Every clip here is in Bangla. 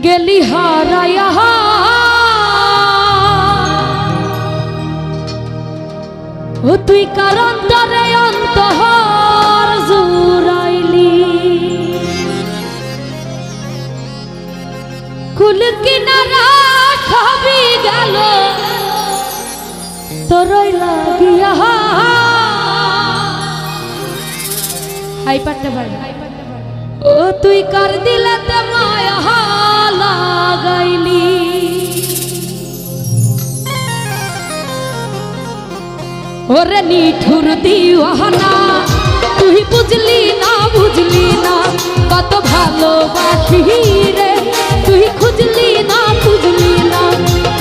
গেলি হারায়া ও তুই কারণ তরে অন্তহর জুরাইলি কুল কিনারা সবই গেল তোরই লাগিয়া হাই পাটতে পারে ও তুই কার দিলেতে মায়া লাগাইলি ওরে নিঠুর দিওয়ানা তুই বুঝলি না কত ভালোবাসি রে তুই খুঁজলি না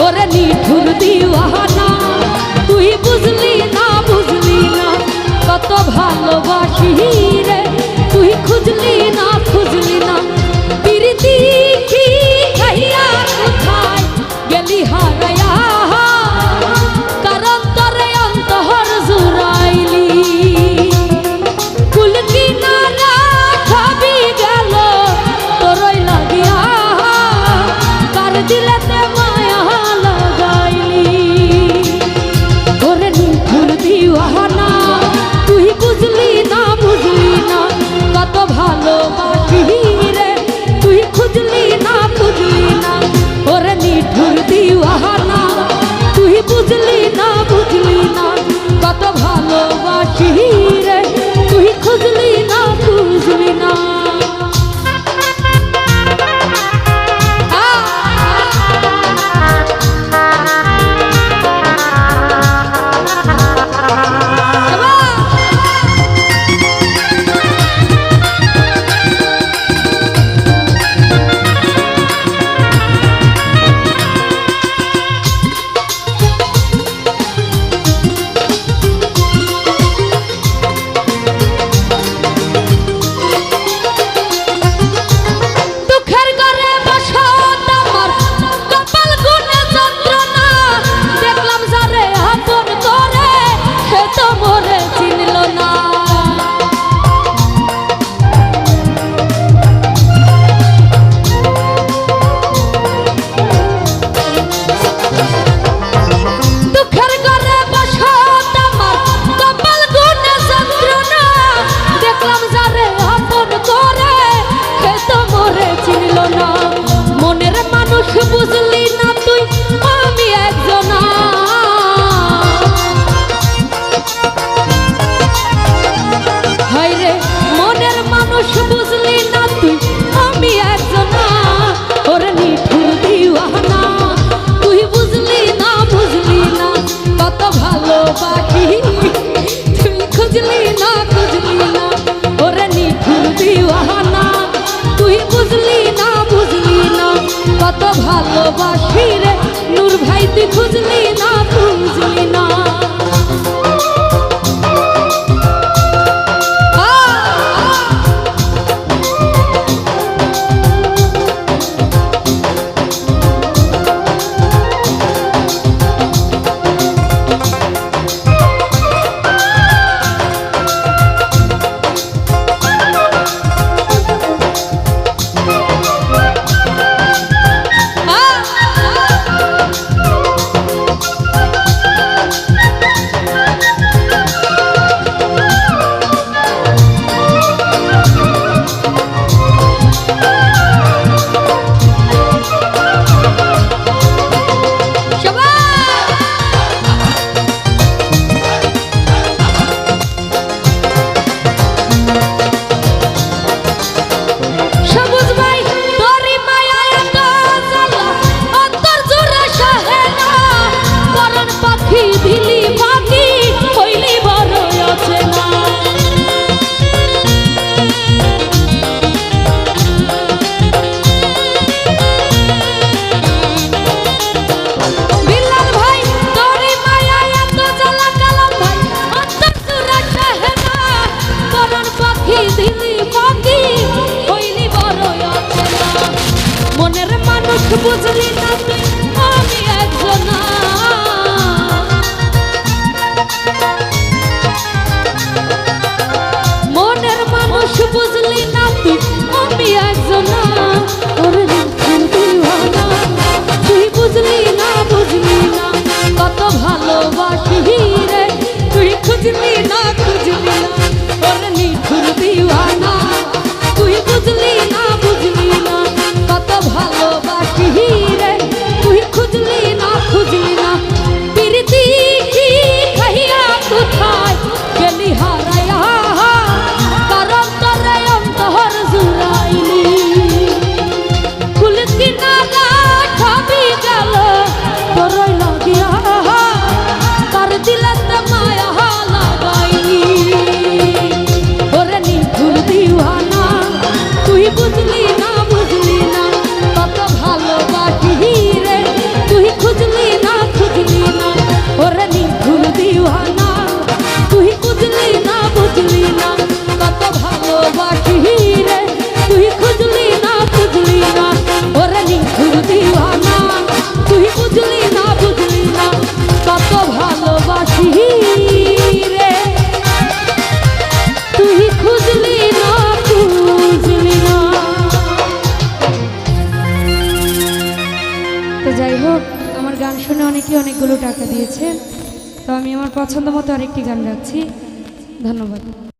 ওরে নিঠুর দিওয়ানা তুই বুঝলি না কত ভালোবাসি রে তুই খুঁজলি না প্রীতি কি খাইয়া কোথায় গেলি হারায়া কারণ তরে অন্তহর জুরাইলি কুল কিনারা সবই গেল তোরই লাগিয়া কার দিলেতে মায়া লাগাইলি ওরে নিঠুর দিওয়ানা তুই বুঝলি না কত ভালোবাসি রে তুই খুঁজলি না ওরে নিঠুর দিওয়ানা তুই বুঝলি না কত ভালোবাসি রে তুই খুঁজলি না বুঝলি না তুই আমি একজনা হায় রে মনের মানুষ বুঝলি না তুই আমি একজনা ওরে নিঠুর দিওয়ানা তুই বুঝলি না কত ভালোবাসি তুই খুঁজলি না ওরে নিঠুর দিওয়ানা তুই বুঝলি না কত ভালোবাসি রে নূর ভাই তুই খুঁজলি না বুঝলি না তুই আমি একজনা বুঝলি না তুই আমি একজনা ওরে হোক, আমার গান শুনে অনেকে অনেকগুলো টাকা দিয়েছে, তো আমি আমার পছন্দ মতো আরেকটি গান রাখছি। ধন্যবাদ।